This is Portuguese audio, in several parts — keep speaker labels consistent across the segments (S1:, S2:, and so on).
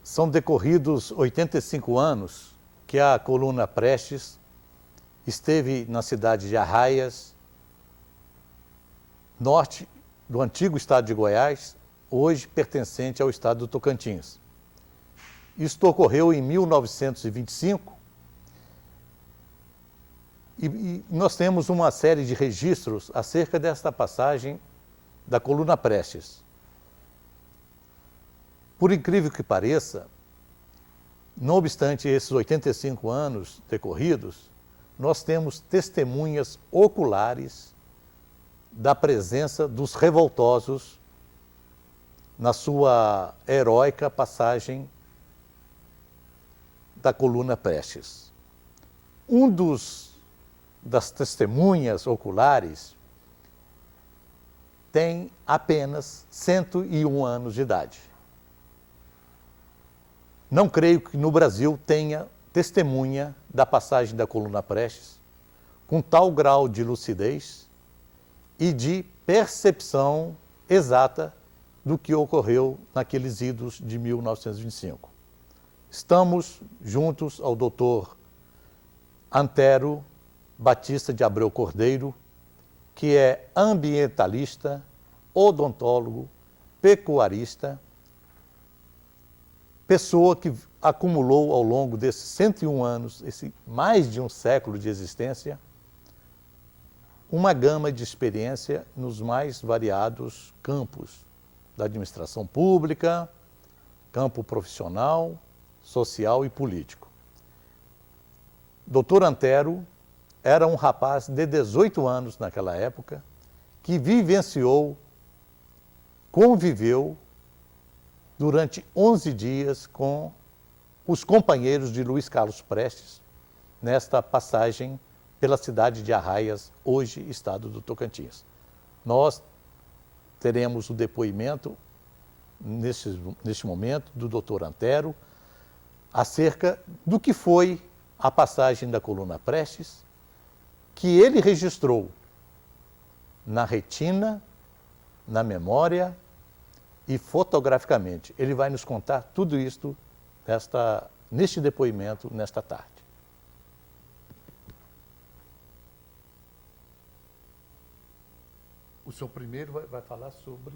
S1: São decorridos 85 anos que a coluna Prestes esteve na cidade de Arraias, norte do antigo estado de Goiás, hoje pertencente ao estado do Tocantins. Isto ocorreu em 1925 e nós temos uma série de registros acerca desta passagem da coluna Prestes. Por incrível que pareça, não obstante esses 85 anos decorridos, nós temos testemunhas oculares da presença dos revoltosos na sua heróica passagem da coluna Prestes. Das testemunhas oculares tem apenas 101 anos de idade. Não creio que no Brasil tenha testemunha da passagem da coluna Prestes com tal grau de lucidez e de percepção exata do que ocorreu naqueles idos de 1925. Estamos juntos ao doutor Antero Batista de Abreu Cordeiro, que é ambientalista, odontólogo, pecuarista, pessoa que acumulou ao longo desses 101 anos, mais de um século de existência, uma gama de experiência nos mais variados campos da administração pública, campo profissional, social e político. Dr. Antero era um rapaz de 18 anos naquela época, que conviveu durante 11 dias com os companheiros de Luiz Carlos Prestes, nesta passagem pela cidade de Arraias, hoje estado do Tocantins. Nós teremos o depoimento, neste momento, do Dr. Antero, acerca do que foi a passagem da coluna Prestes, que ele registrou na retina, na memória e fotograficamente. Ele vai nos contar tudo isto neste depoimento, nesta tarde. O senhor primeiro vai falar sobre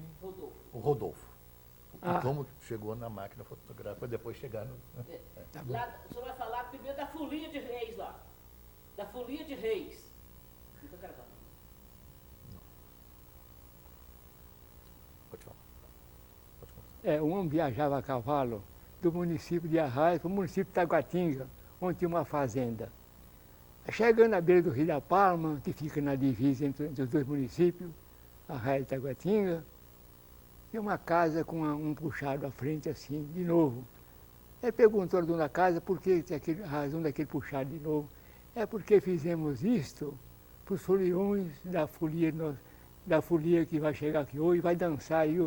S1: o Rodolfo. E como chegou na máquina fotográfica, depois chegar no...
S2: Tá bom. Lá, o senhor vai falar primeiro da folia de reis lá. Da folia de reis. Não estou gravando.
S1: Pode falar.
S3: Um homem viajava a cavalo do município de Arraias para o município de Taguatinga, onde tinha uma fazenda. Chegando à beira do Rio da Palma, que fica na divisa entre os dois municípios, Arraias e Taguatinga, tinha uma casa com um puxado à frente assim, de novo. Ele perguntou ao dono da casa por que a razão daquele puxado de novo. É porque fizemos isto para os foliões da folia que vai chegar aqui hoje, vai dançar aí,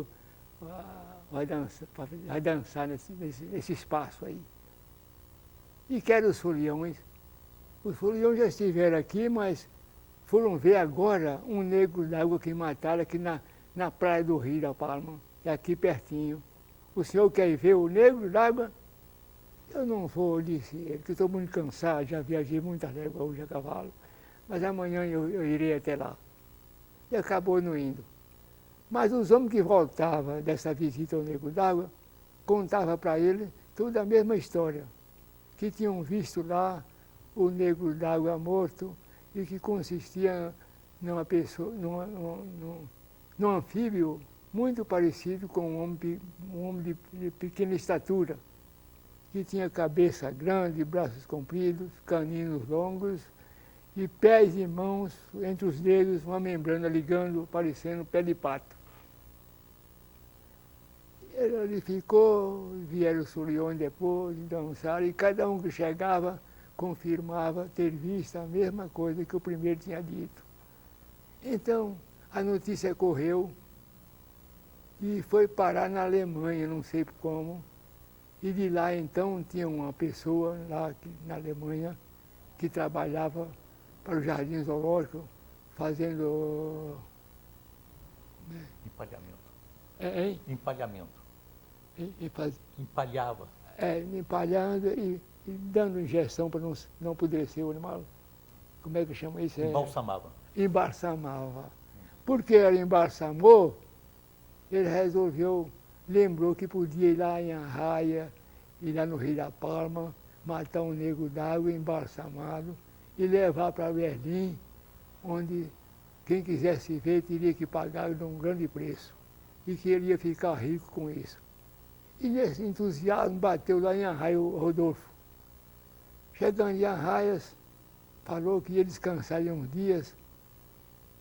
S3: vai dançar nesse espaço aí. E quero os foliões. Os foliões já estiveram aqui, mas foram ver agora um negro d'água que mataram aqui na praia do Rio da Palma, é aqui pertinho. O senhor quer ver o negro d'água? Eu não vou, disse ele, porque estou muito cansado, já viajei muitas léguas hoje a cavalo, mas amanhã eu irei até lá. E acabou não indo. Mas os homens que voltavam dessa visita ao Negro d'Água contavam para ele toda a mesma história, que tinham visto lá o Negro d'Água morto e que consistia numa pessoa, num anfíbio muito parecido com um homem de pequena estatura, que tinha cabeça grande, braços compridos, caninos longos e pés e mãos, entre os dedos, uma membrana ligando, parecendo pé de pato. Ele ficou, vieram os foliões depois, dançaram, e cada um que chegava confirmava ter visto a mesma coisa que o primeiro tinha dito. Então, a notícia correu e foi parar na Alemanha, não sei como. E de lá, então, tinha uma pessoa lá na Alemanha que trabalhava para o Jardim Zoológico, fazendo...
S1: Empalhamento.
S3: Hein?
S1: Empalhamento. Empalhava.
S3: Empalhando e dando injeção para não apodrecer o animal. Como é que chama isso?
S1: Embalsamava.
S3: Embalsamava. Porque ele embalsamou, ele lembrou que podia ir lá em Arraia, ir lá no Rio da Palma, matar um nego d'água embalsamado e levar para Berlim, onde quem quisesse ver teria que pagar de um grande preço e que ele ia ficar rico com isso. E nesse entusiasmo bateu lá em Arraia o Rodolfo. Chegando em Arraias, falou que ia descansar em uns dias,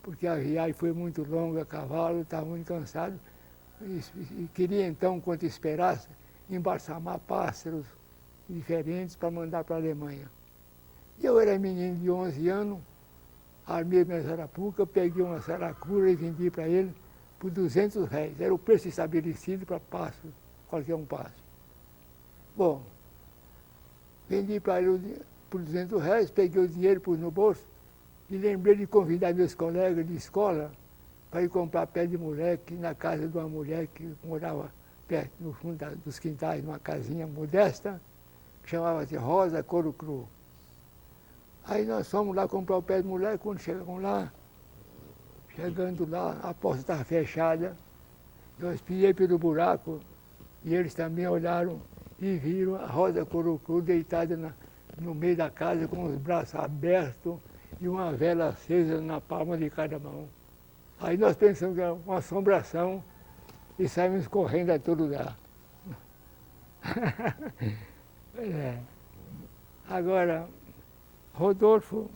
S3: porque a viagem foi muito longa, a cavalo, estava muito cansado, e queria então, enquanto esperasse, embalsamar pássaros diferentes para mandar para a Alemanha. E eu era menino de 11 anos, armei minha sarapuca, peguei uma saracura e vendi para ele por R$200. Era o preço estabelecido para pássaro, qualquer um pássaro. Bom, vendi para ele por R$200, peguei o dinheiro, pus no bolso e lembrei de convidar meus colegas de escola para ir comprar pé de moleque na casa de uma mulher que morava perto, no fundo dos quintais, numa casinha modesta, que chamava-se Rosa Couro Cru. Aí nós fomos lá comprar o pé de moleque, quando chegamos lá, chegando lá, a porta estava fechada, eu espiei pelo buraco e eles também olharam e viram a Rosa Couro Cru deitada no meio da casa com os braços abertos e uma vela acesa na palma de cada mão. Aí nós pensamos que era uma assombração e saímos correndo a todo lugar. Agora, Rodolfo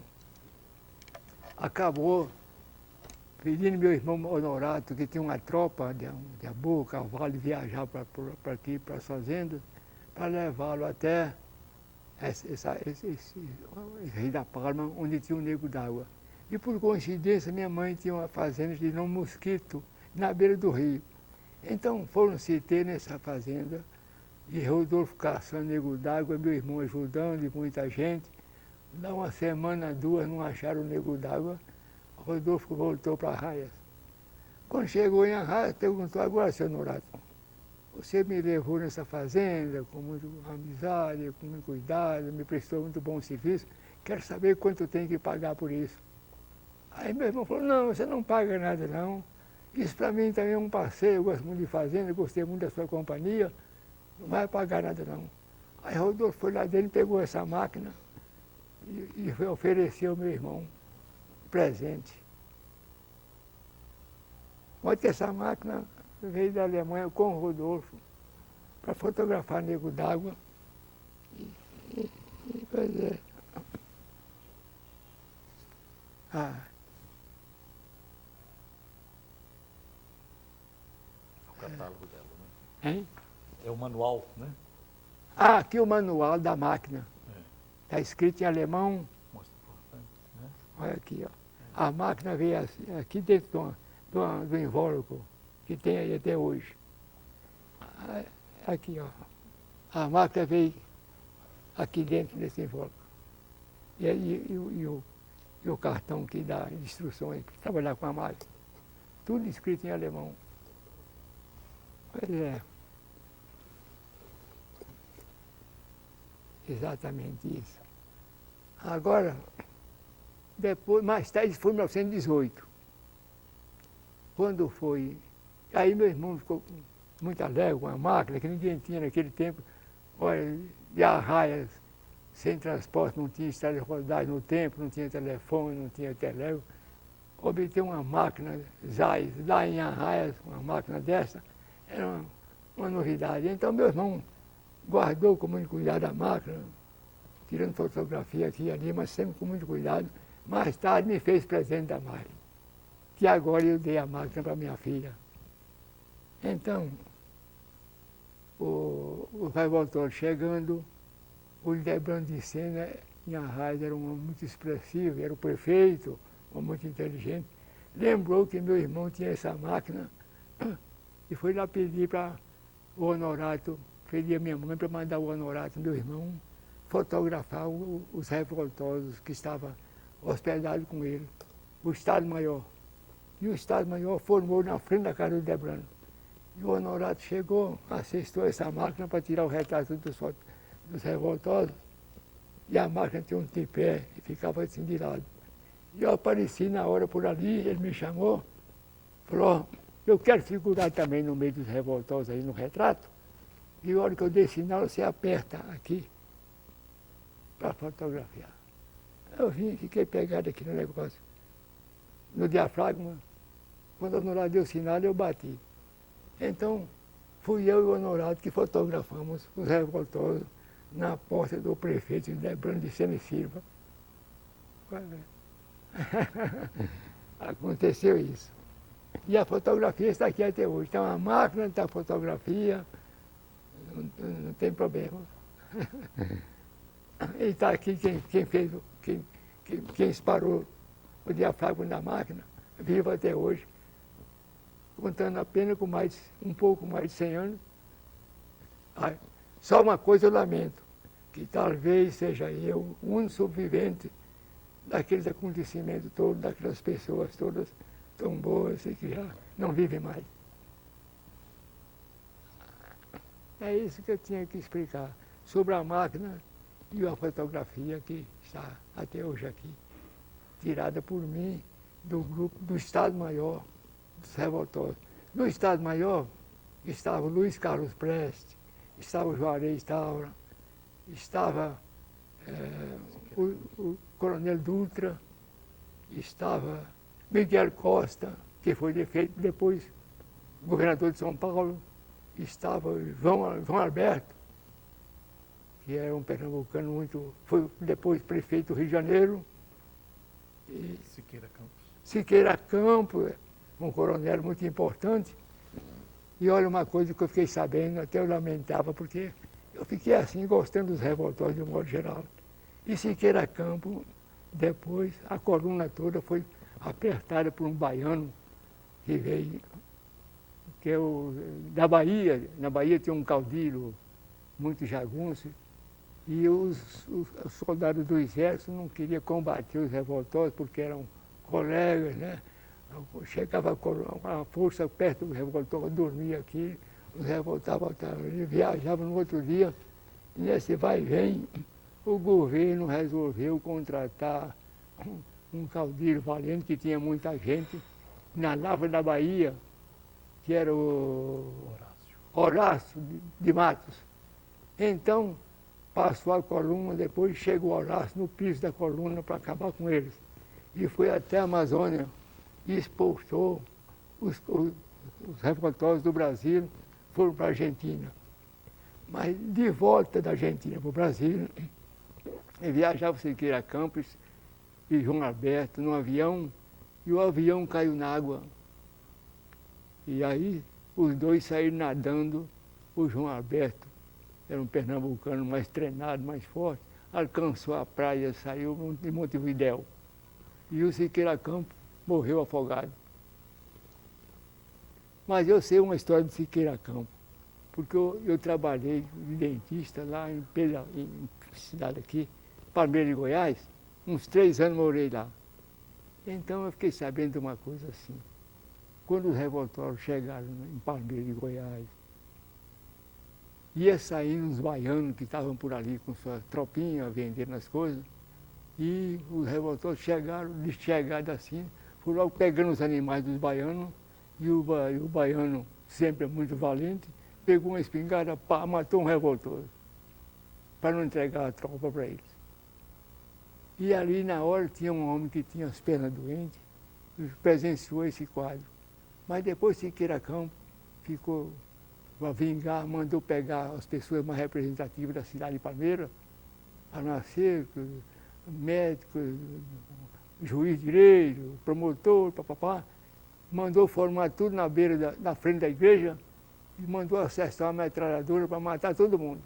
S3: acabou pedindo meu irmão Honorato, que tinha uma tropa de aboa, cavalo, viajar para aqui, para as fazendas, para levá-lo até esse Rio da Palma, onde tinha um nego d'água. E por coincidência, minha mãe tinha uma fazenda de nome Mosquito, na beira do rio. Então foram se ter nessa fazenda, e Rodolfo caçando nego d'água, meu irmão ajudando, e muita gente. Lá uma semana, duas, não acharam o nego d'água, Rodolfo voltou para Arraias. Quando chegou em Arraias, perguntou: agora, senhor Honorato, você me levou nessa fazenda com muita amizade, com muito cuidado, me prestou muito bom serviço, quero saber quanto tem que pagar por isso. Aí meu irmão falou: não, você não paga nada não, isso para mim também é um passeio, eu gosto muito de fazenda, gostei muito da sua companhia, não vai pagar nada não. Aí Rodolfo foi lá dentro, pegou essa máquina e ofereceu ao meu irmão presente. Pode ter essa máquina, veio da Alemanha com o Rodolfo para fotografar nego d'água e fazer.
S1: O catálogo dela, né?
S3: Hein?
S1: É o manual, né?
S3: Aqui o manual da máquina. Está escrito em alemão.
S1: Mostra importante, né?
S3: Olha aqui, ó. A máquina veio aqui dentro do invólucro que tem aí até hoje. Aqui, ó. A máquina veio aqui dentro desse invólucro. E o cartão que dá instruções para trabalhar com a máquina. Tudo escrito em alemão. Pois é. Exatamente isso. Agora, depois, mais tarde, foi em 1918. Quando foi... Aí meu irmão ficou com muita alegre com a máquina, que ninguém tinha naquele tempo. Olha, de Arraias, sem transporte, não tinha estrada de rodagem no tempo, não tinha telefone, não tinha telégrafo. obter uma máquina Zeiss lá em Arraias, uma máquina dessa, era uma novidade. Então meu irmão guardou com muito cuidado a máquina, tirando fotografia aqui e ali, mas sempre com muito cuidado. Mais tarde me fez presente da máquina, que agora eu dei a máquina para minha filha. Então, o revoltor chegando, o Ildebrando de Sena, em Arraias, era um homem muito expressivo, era o prefeito, um homem muito inteligente. Lembrou que meu irmão tinha essa máquina e foi lá pedir para o Honorato, pedir a minha mãe para mandar o Honorato, meu irmão, fotografar os revoltosos que estavam hospedados com ele, o Estado-Maior. E o Estado-Maior formou na frente da casa do Ildebrando. E o Honorato chegou, assistiu essa máquina para tirar o retrato dos revoltosos. E a máquina tinha um tripé e ficava assim de lado. E eu apareci na hora por ali, ele me chamou, falou, eu quero figurar também no meio dos revoltosos aí no retrato. E a hora que eu dei sinal, você aperta aqui para fotografiar. Eu vim, fiquei pegado aqui no negócio, no diafragma. Quando o Honorato deu sinal, eu bati. Então, fui eu e o Honorato que fotografamos os revoltosos na porta do prefeito Ildebrando de Sena e Silva. Aconteceu isso. E a fotografia está aqui até hoje. Então a máquina está fotografia, não tem problema. E está aqui quem fez, quem disparou o diafragma da máquina, vivo até hoje, contando apenas com um pouco mais de 100 anos. Só uma coisa eu lamento, que talvez seja eu o único sobrevivente daqueles acontecimentos todos, daquelas pessoas todas tão boas e que já não vivem mais. É isso que eu tinha que explicar sobre a máquina e a fotografia que está até hoje aqui, tirada por mim do grupo do Estado-Maior dos revoltosos. No Estado-Maior estava o Luiz Carlos Prestes, estava o Juarez Taura, estava o Coronel Dutra, estava Miguel Costa, que foi depois governador de São Paulo, estava João Alberto, que era um pernambucano muito, foi depois prefeito do Rio de Janeiro. E
S1: Siqueira Campos.
S3: Siqueira Campos, um coronel muito importante. E olha uma coisa que eu fiquei sabendo, até eu lamentava, porque eu fiquei assim, gostando dos revoltosos de um modo geral. E Siqueira Campos, depois, a coluna toda foi apertada por um baiano que veio, que é da Bahia. Na Bahia tinha um caudilho muito jagunço, e os soldados do exército não queriam combater os revoltosos porque eram colegas, né? Chegava a força perto do revoltor, dormia aqui, os revoltados voltavam, eles viajavam no outro dia, e nesse vai e vem, o governo resolveu contratar um caudilho valente que tinha muita gente na Lavra da Bahia, que era o Horácio de Matos. Então, passou a coluna, depois chegou o Horácio no piso da coluna para acabar com eles. E foi até a Amazônia e expulsou os revoltosos do Brasil, foram para a Argentina. Mas de volta da Argentina para o Brasil, viajava Siqueira Campos e João Alberto num avião, e o avião caiu na água. E aí os dois saíram nadando, o João Alberto, era um pernambucano mais treinado, mais forte, alcançou a praia, saiu de Montevidéu. E o Siqueira Campos morreu afogado. Mas eu sei uma história de Siqueira Campos, porque eu trabalhei de dentista lá em cidade aqui, Palmeira de Goiás, uns 3 anos morei lá. Então eu fiquei sabendo de uma coisa assim. Quando os revoltórios chegaram em Palmeira de Goiás, ia saindo uns baianos que estavam por ali com sua tropinha vendendo as coisas, e os revoltosos chegaram, de chegada assim, foram logo pegando os animais dos baianos, e o baiano, sempre muito valente, pegou uma espingarda, pá, matou um revoltoso, para não entregar a tropa para eles. E ali na hora tinha um homem que tinha as pernas doentes, presenciou esse quadro. Mas depois Siqueira Campos ficou para vingar, mandou pegar as pessoas mais representativas da cidade de Palmeiras, farmacêutico, médico, juiz de direito, promotor, papapá, mandou formar tudo na beira na frente da igreja e mandou acessar uma metralhadora para matar todo mundo.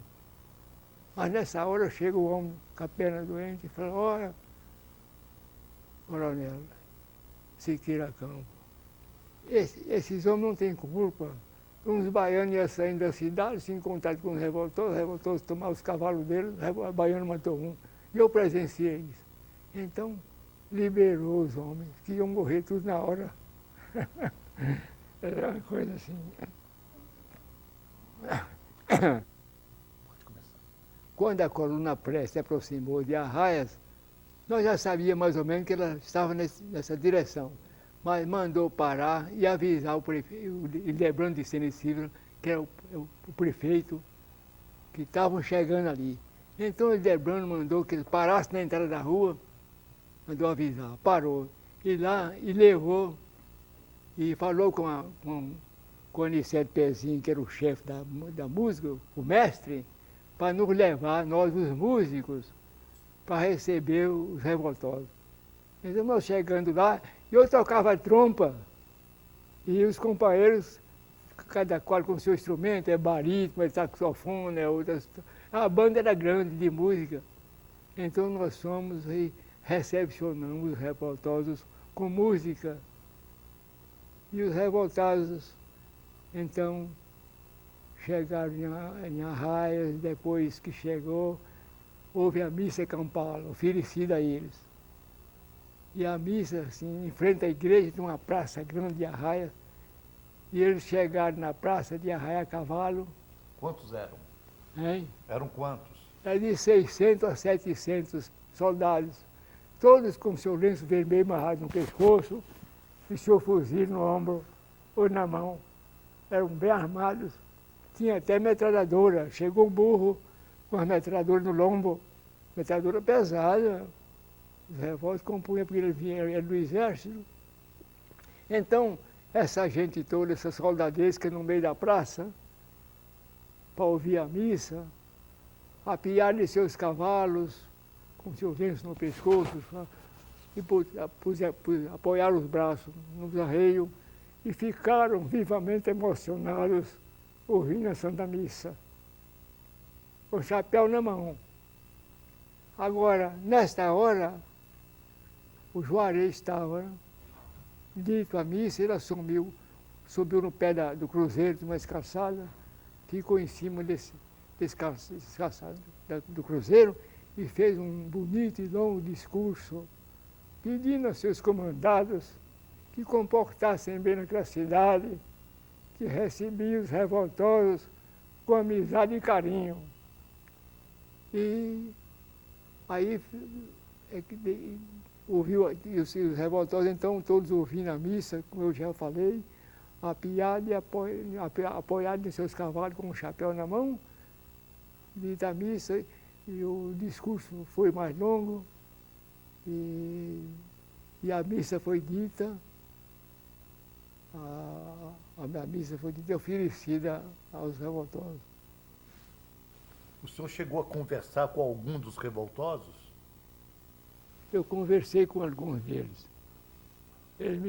S3: Mas nessa hora chega o homem com a perna doente e fala, olha, coronel, Siqueira Campos, esses homens não têm culpa. Uns baianos iam saindo da cidade, se encontraram com os revoltosos tomaram os cavalos deles, o baiano matou um. E eu presenciei isso. Então, liberou os homens, que iam morrer tudo na hora. Era uma coisa assim.
S1: Pode começar.
S3: Quando a coluna Prestes se aproximou de Arraias, nós já sabíamos mais ou menos que ela estava nessa direção. Mas mandou parar e avisar o prefeito, o Ildebrando de Sena e Silva, que era o prefeito, que estavam chegando ali. Então o Ildebrando mandou que ele parasse na entrada da rua, mandou avisar, parou. E lá, e levou, e falou com o Aniceto Pezinho, que era o chefe da música, o mestre, para nos levar, nós os músicos, para receber os revoltosos. Então nós chegando lá, eu tocava trompa, e os companheiros, cada qual com o seu instrumento, é barítono, é saxofone, é outras. A banda era grande de música. Então nós fomos e recepcionamos os revoltosos com música. E os revoltados, então, chegaram em Arraias, depois que chegou, houve a missa campal, oferecida a eles. E a missa, assim, em frente à igreja, de uma praça grande de Arraias, e eles chegaram na praça de Arraias a cavalo.
S1: Quantos eram?
S3: Hein?
S1: Eram quantos?
S3: Era de 600 a 700 soldados, todos com seu lenço vermelho amarrado no pescoço e seu fuzil no ombro ou na mão. Eram bem armados, tinha até metralhadora. Chegou um burro com a metralhadora no lombo, metralhadora pesada. Os revólveres compunham porque ele vinha do exército. Então, essa gente toda, essa soldadesca no meio da praça, para ouvir a missa, apiaram de seus cavalos, com seus lenços no pescoço, e apoiaram os braços nos arreios e ficaram vivamente emocionados ouvindo a Santa Missa, com o chapéu na mão. Agora, nesta hora, o Juarez estava, dito a missa, ele subiu no pé do cruzeiro, de uma escassada, ficou em cima desse escassado do cruzeiro e fez um bonito e longo discurso, pedindo a seus comandados que comportassem bem naquela cidade, que recebiam os revoltosos com amizade e carinho. E aí ouviu, e os revoltosos, então, todos ouvindo a missa, como eu já falei, apiados e apoiados em seus cavalos com o chapéu na mão, dita a missa, e o discurso foi mais longo, e a missa foi dita, a missa foi dita e oferecida aos revoltosos.
S1: O senhor chegou a conversar com algum dos revoltosos?
S3: Eu conversei com alguns deles. Eu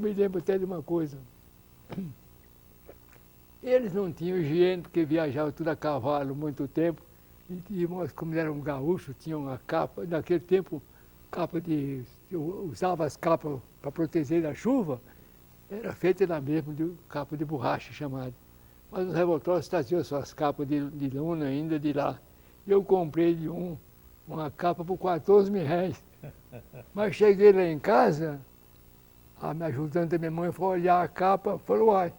S3: me lembro até de uma coisa. Eles não tinham higiene, porque viajavam tudo a cavalo muito tempo. E como eram gaúchos, tinham uma capa, naquele tempo, usava as capas para proteger da chuva, era feita da mesma capa de borracha chamada. Mas os revoltosos traziam suas capas de lona ainda de lá. Eu comprei de uma capa por 14 mil reais. Mas cheguei lá em casa, a minha ajudante da minha mãe foi olhar a capa, falou, uai,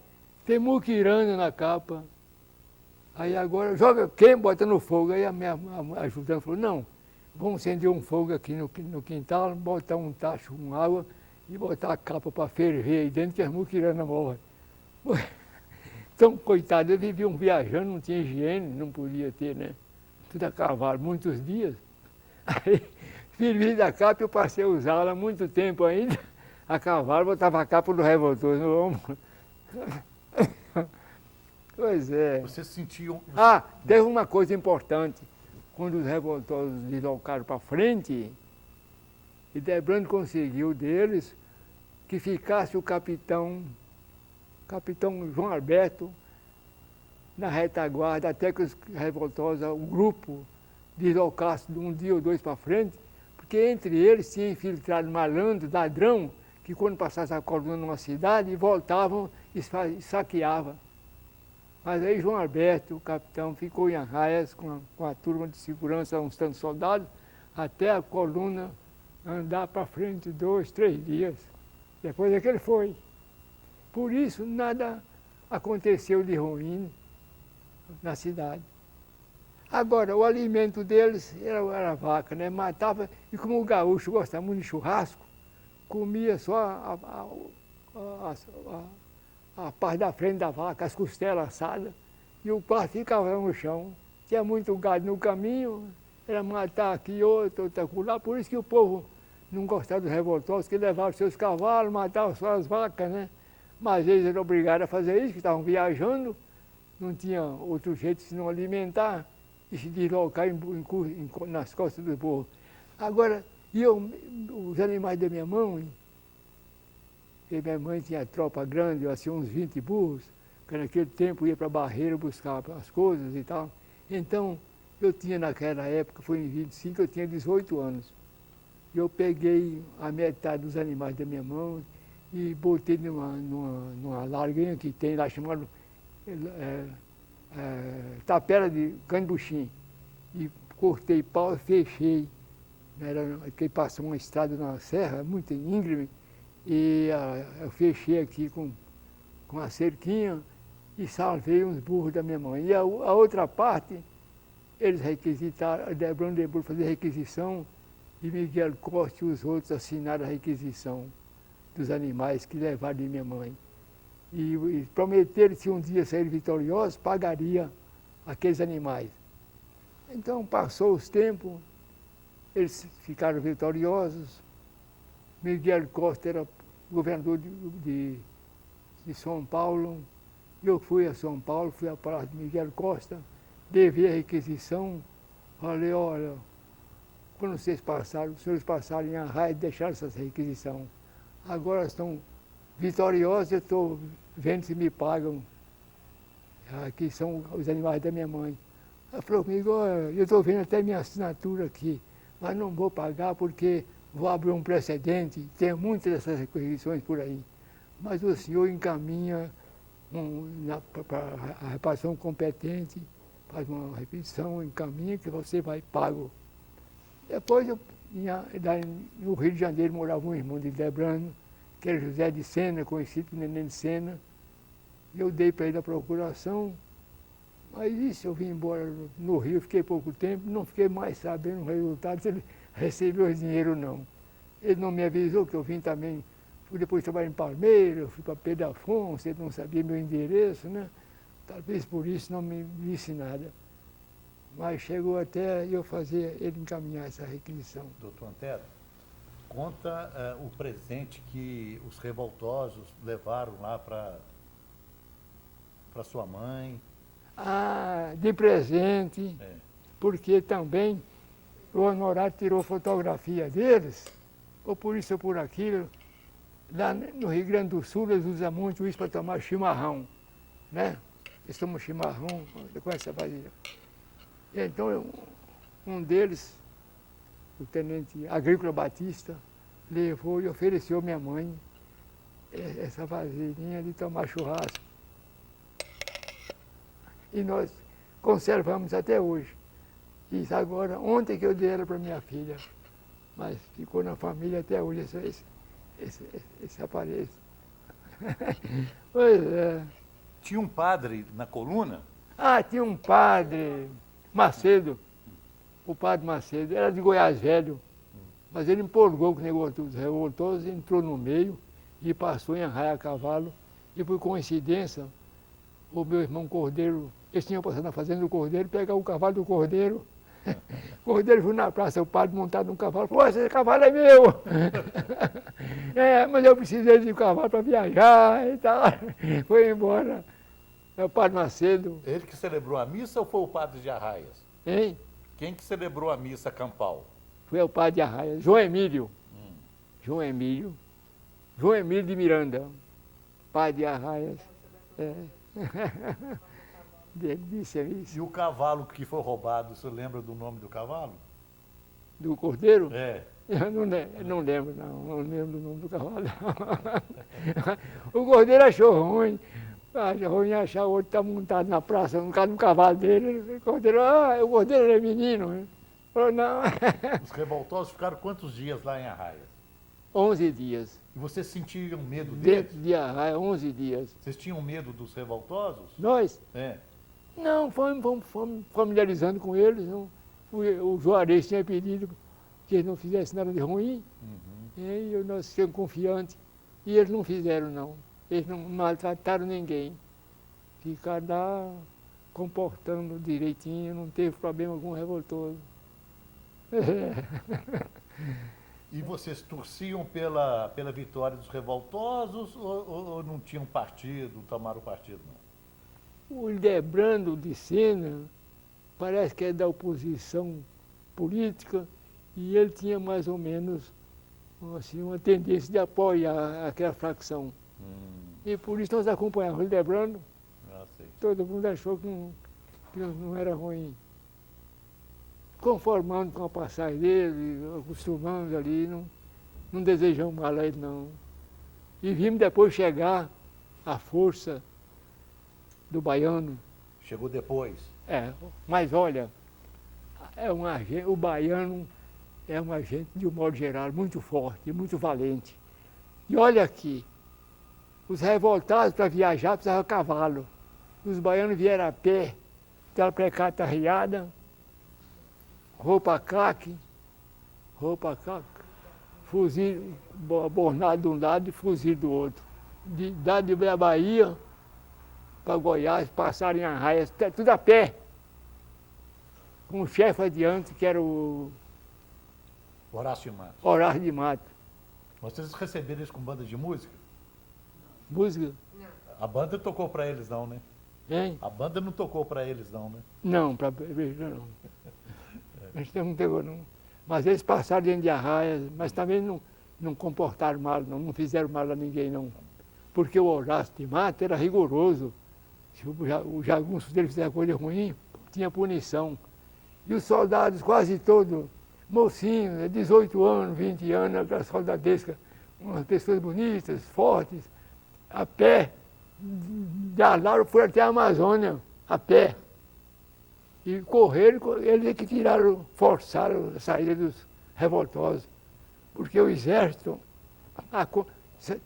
S3: tem muquirana na capa. Aí agora, joga quem bota no fogo? Aí a minha ajudante falou, não, vamos acender um fogo aqui no quintal, botar um tacho com água e botar a capa para ferver aí dentro que as muquiranas morrem. Então, coitado, eles viviam viajando, não tinha higiene, não podia ter, né? Tudo a cavalo, muitos dias. Aí Virei da capa, eu passei a usá-la há muito tempo ainda. A cavalo, botava a capa do revoltoso no ombro. Pois é.
S1: Vocês sentiam...
S3: Ah, teve uma coisa importante. Quando os revoltosos deslocaram para frente, e Debrando conseguiu deles que ficasse o capitão João Alberto, na retaguarda, até que os revoltosos, o grupo, deslocasse de um dia ou dois para frente, porque entre eles tinha infiltrado malandro, ladrão, que quando passasse a coluna numa cidade, voltavam e saqueavam. Mas aí João Alberto, o capitão, ficou em Arraias com a turma de segurança, uns tantos soldados, até a coluna andar para frente 2, 3 dias. Depois é que ele foi. Por isso, nada aconteceu de ruim na cidade. Agora, o alimento deles era a vaca, né? Matava, e como o gaúcho gosta muito de churrasco, comia só a parte da frente da vaca, as costelas assadas, e o quarto ficava no chão. Tinha muito gado no caminho, era matar aqui outro acolá, por isso que o povo não gostava dos revoltosos, que levavam seus cavalos, matavam só as vacas, né? Mas eles eram obrigados a fazer isso, que estavam viajando, não tinha outro jeito de se não alimentar e se deslocar nas costas do povo. Agora, os animais da minha mãe, e minha mãe tinha tropa grande, assim, uns 20 burros, que naquele tempo ia para a barreira buscar as coisas e tal. Então, eu tinha naquela época, foi em 25, eu tinha 18 anos. Eu peguei a metade dos animais da minha mão e botei numa larguinha que tem lá chamada tapera de canbuchim. E cortei pau e fechei. Porque passou uma estrada na serra, muito íngreme, e eu fechei aqui com a cerquinha e salvei uns burros da minha mãe. E a outra parte, eles requisitaram, Debrando de Burro fazer requisição, e Miguel Costa e os outros assinaram a requisição dos animais que levaram de minha mãe. E prometeram que se um dia saírem vitoriosos, pagaria aqueles animais. Então passou os tempos, eles ficaram vitoriosos. Miguel Costa era governador de São Paulo. Eu fui a São Paulo, fui à praça de Miguel Costa, devia a requisição. Falei, olha, quando vocês passaram, os senhores passaram em Arraias e deixaram essa requisição. Agora estão vitoriosos, eu estou vendo se me pagam. Aqui são os animais da minha mãe. Ela falou comigo, olha, eu estou vendo até minha assinatura aqui, mas não vou pagar porque vou abrir um precedente, tem muitas dessas requisições por aí. Mas o senhor encaminha para a repartição competente, faz uma requisição, encaminha que você vai pago. Depois, no Rio de Janeiro, morava um irmão de Debrando, que era José de Sena, conhecido como Neném de Sena. Eu dei para ele a procuração, mas isso eu vim embora no Rio, fiquei pouco tempo, não fiquei mais sabendo o resultado, se ele recebeu o dinheiro ou não. Ele não me avisou que eu vim também, fui depois trabalhar em Palmeiras, fui para Pedro Afonso, ele não sabia meu endereço, né? Talvez por isso não me disse nada. Mas chegou até eu fazer ele encaminhar essa requisição.
S1: Doutor Antero, conta o presente que os revoltosos levaram lá para sua mãe.
S3: Ah, de presente, porque também o Honorato tirou fotografia deles, ou por isso ou por aquilo. Lá no Rio Grande do Sul eles usam muito isso para tomar chimarrão, né? Eles tomam chimarrão com essa vasilha. Então, um deles, o tenente Agrícola Batista, levou e ofereceu à minha mãe essa vasilhinha de tomar churrasco. E nós conservamos até hoje. Isso agora, ontem que eu dei ela para minha filha, mas ficou na família até hoje esse aparelho. Pois é.
S1: Tinha um padre na coluna?
S3: Ah, tinha um padre, Macedo, o padre Macedo, era de Goiás Velho, mas ele empolgou com o negócio dos revoltosos, entrou no meio e passou em Arraia a cavalo, e por coincidência, o meu irmão Cordeiro, eles tinham passado na fazenda do Cordeiro, pegar o cavalo do Cordeiro O cordeiro foi na praça, o padre montado num cavalo, falou, esse cavalo é meu. É, mas eu precisei de um cavalo para viajar e tal. Foi embora. É o padre Macedo,
S1: Ele que celebrou a missa ou foi o padre de Arraias?
S3: hein?
S1: Quem que celebrou a missa campal?
S3: Foi o padre de Arraia, João Emílio. João Emílio. João Emílio de Miranda, padre de Arraias. É. Delícia isso.
S1: E o cavalo que foi roubado, você lembra do nome do cavalo?
S3: Do cordeiro?
S1: É.
S3: Eu não lembro, não lembro do nome do cavalo. O cordeiro achou ruim. Achou ruim achar o outro tá montado na praça, no cavalo dele. O cordeiro é menino. Falou, não.
S1: Os revoltosos ficaram quantos dias lá em Arraias?
S3: 11 dias.
S1: E vocês sentiam medo
S3: Dentro
S1: deles?
S3: de Arraia, 11 dias.
S1: Vocês tinham medo dos revoltosos?
S3: Nós?
S1: É.
S3: Não, fomos familiarizando com eles. Não. O Juarez tinha pedido que eles não fizessem nada de ruim. E nós ficamos confiantes. E eles não fizeram, não. Eles não maltrataram ninguém. Ficaram lá comportando direitinho, não teve problema algum revoltoso.
S1: E vocês torciam pela vitória dos revoltosos ou não tinham partido, não tomaram partido, não?
S3: O Ildebrando de Sena parece que é da oposição política e ele tinha mais ou menos assim, uma tendência de apoiar aquela facção. E por isso nós acompanhávamos o Ildebrando,
S1: Sei.
S3: todo mundo achou que não era ruim. Conformando com a passagem dele, acostumamos ali, não desejamos mal a ele não. E vimos depois chegar a força do baiano.
S1: Chegou depois.
S3: Mas olha, o baiano é uma gente, de um modo geral, muito forte, muito valente. E olha aqui, os revoltados para viajar precisavam de cavalo. Os baianos vieram a pé, aquela precata arriada, roupa caque, fuzil bornado de um lado e fuzil do outro. Da Bahia para Goiás, passaram em Arraias, tudo a pé. Com o chefe adiante, que era o
S1: Horácio Matos.
S3: Horácio de Mato.
S1: Vocês receberam eles com banda de música?
S3: Música,
S1: A banda tocou para eles não, né?
S3: hein?
S1: A banda não tocou para eles não, né?
S3: Não, para beijar não. A gente não pegou não. Mas eles passaram dentro de Arraias, mas também não comportaram mal, não fizeram mal a ninguém não. Porque o Horácio de Mato era rigoroso. Se o jagunço dele fizer coisa ruim, tinha punição. E os soldados quase todos, mocinhos, 18 anos, 20 anos, aquela soldadesca, umas pessoas bonitas, fortes, a pé, da Laura foram até a Amazônia, a pé. E correram, eles é que forçaram a saída dos revoltosos. Porque o exército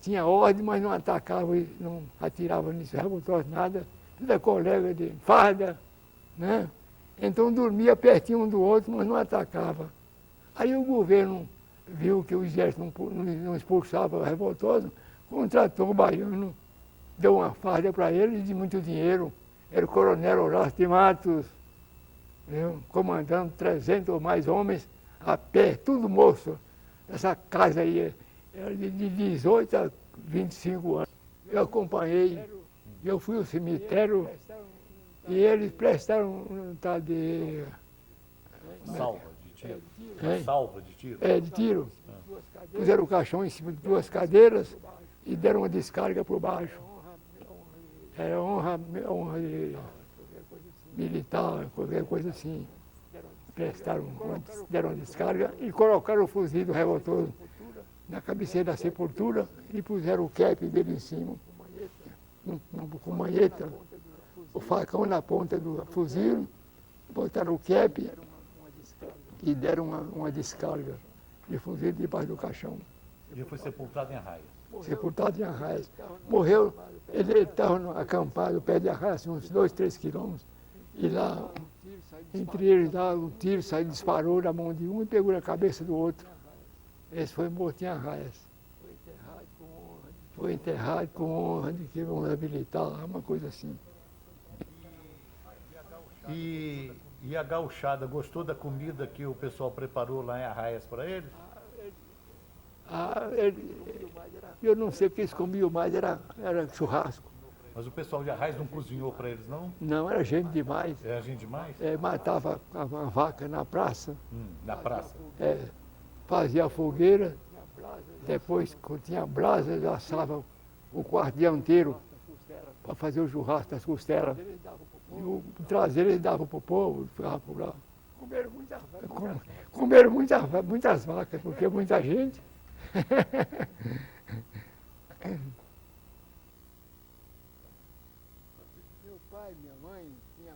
S3: tinha ordem, mas não atacava, não atirava nisso, revoltosos, nada. Tudo é colega de farda, né? Então dormia pertinho um do outro, mas não atacava. Aí o governo viu que o exército não expulsava revoltosos, contratou o baiano, deu uma farda para ele de muito dinheiro. Era o coronel Horácio de Matos, comandando 300 ou mais homens a pé, tudo moço. Essa casa aí era de 18 a 25 anos. Eu acompanhei, eu fui ao cemitério e eles prestaram um tal de...
S1: Salva de tiro.
S3: Hein?
S1: Salva de tiro.
S3: De tiro. Puseram o caixão em cima de duas cadeiras e deram uma descarga por baixo. Era honra de militar, qualquer coisa assim. Deram uma descarga e colocaram o fuzil do revoltoso na cabeceira da sepultura e puseram o cap dele em cima, com manheta, o facão na ponta do fuzil, botaram o cap e deram uma descarga de fuzil debaixo do caixão.
S1: Ele foi sepultado em Arraias.
S3: Sepultado em Arraias. Morreu, ele estava acampado perto de Arraias, assim, uns 2, 3 quilômetros, e lá, entre eles, lá, um tiro saiu, disparou na mão de um e pegou na cabeça do outro. Esse foi morto em Arraias. Foi enterrado com honra de que honra militar, uma coisa assim.
S1: E E a gauchada gostou da comida que o pessoal preparou lá em Arraias para eles?
S3: Eu não sei o que eles comiam mais, era churrasco.
S1: Mas o pessoal de Arraias não cozinhou para eles, não?
S3: Não, era gente demais.
S1: É gente demais?
S3: Matava a vaca na praça,
S1: Na praça.
S3: fazia a fogueira, depois, quando tinha brasa, eles assavam o quarto inteiro para fazer o churrasco das costelas. E o traseiro eles davam para o povo, ficava por lá. Comeram muitas vacas, porque muita gente.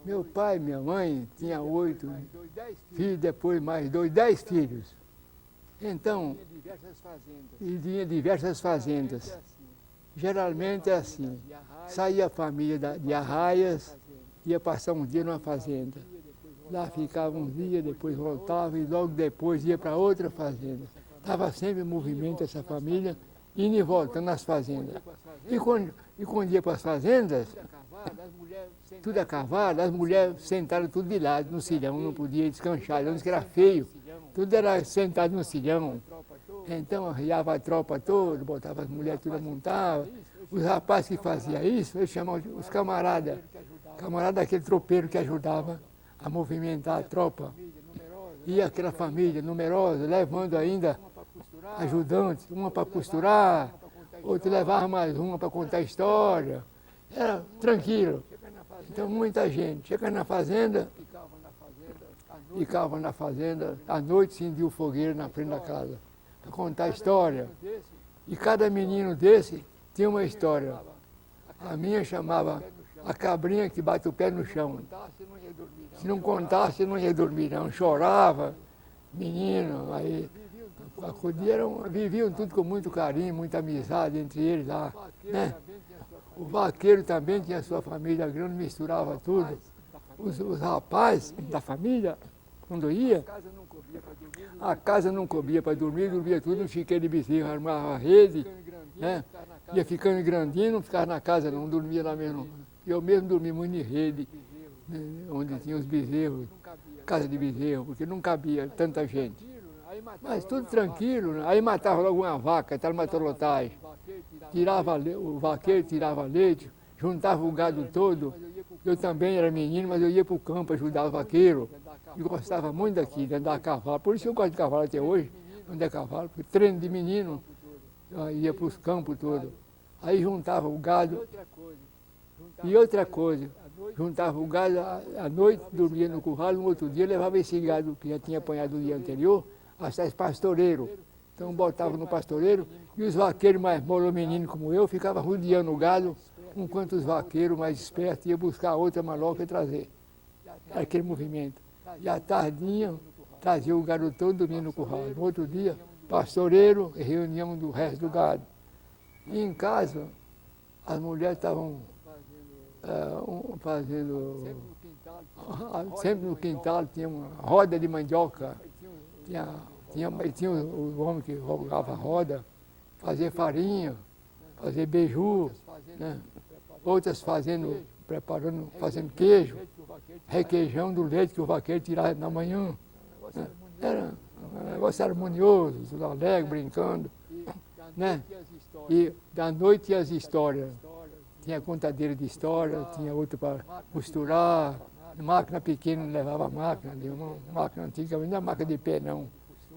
S3: Meu pai e minha mãe tinham 8 filhos, depois mais 10 filhos. Então, e tinha diversas fazendas. Geralmente é assim, saía a família de Arraias, ia passar um dia numa fazenda. Lá ficava um dia, depois voltava e logo depois ia para outra fazenda. Estava sempre em movimento essa família, indo e voltando nas fazendas. E quando ia para as fazendas, tudo a cavalo, as mulheres sentaram tudo de lado no silhão, não podia descansar, antes que era feio. Tudo era sentado no silhão. Então arriava a tropa toda, botava as mulheres tudo a montar. Os rapazes que faziam isso, eles chamavam os camaradas. Camarada aquele tropeiro que ajudava a movimentar a tropa. E aquela família numerosa, levando ainda ajudantes, uma para costurar, outra levava mais uma para contar história. Era tranquilo. Então muita gente chega na fazenda, ficava na fazenda, à noite acendia o fogueiro na frente da casa, para contar história. E cada menino desse tinha uma história. A minha chamava a cabrinha que bate o pé no chão. Se não contasse, não ia dormir, não. Chorava, menino, aí acudiram, viviam tudo com muito carinho, muita amizade entre eles lá, né? O vaqueiro também tinha sua família grande, misturava tudo. Os rapazes da família, quando ia, a casa não cabia para dormir, dormia tudo no chiqueiro de bezerro, armava a rede, né? Ia ficando grandinho, não ficava na casa não, dormia lá mesmo. Eu mesmo dormia muito em rede, né? Onde tinha os bezerros, casa de bezerro, porque não cabia tanta gente. Mas tudo tranquilo, né? Aí matava logo uma vaca, estava numa torotagem. O vaqueiro tirava leite, juntava o gado todo. Eu também era menino, mas eu ia para o campo ajudar o vaqueiro. E gostava muito daqui, de andar a cavalo. Por isso eu gosto de cavalo até hoje, andar a cavalo, porque treino de menino, eu ia para os campos todos. Aí juntava o gado. E outra coisa, juntava o gado à noite, dormia no curral, no outro dia levava esse gado que já tinha apanhado no dia anterior, até pastoreiro. Então botava no pastoreiro e os vaqueiros mais molos, meninos como eu, ficavam rodeando o gado, enquanto os vaqueiros mais espertos iam buscar outra maloca e trazer. Era aquele movimento. E à tardinha, trazia o gado todo dormindo no curral. No outro dia, pastoreiro e reunião do resto do gado. E em casa, as mulheres estavam fazendo... Sempre no quintal tinha uma roda de mandioca. Tinha o homem que jogava roda, fazia farinha, fazia beiju, né? Outras fazendo queijo, requeijão do leite que o vaqueiro tirava na manhã. Né? Era um negócio harmonioso, tudo alegre, brincando. Né? E da noite tinha as histórias. Tinha contadeira de história, tinha outra para costurar. Máquina pequena, levava máquina, uma máquina antiga, não era máquina de pé não.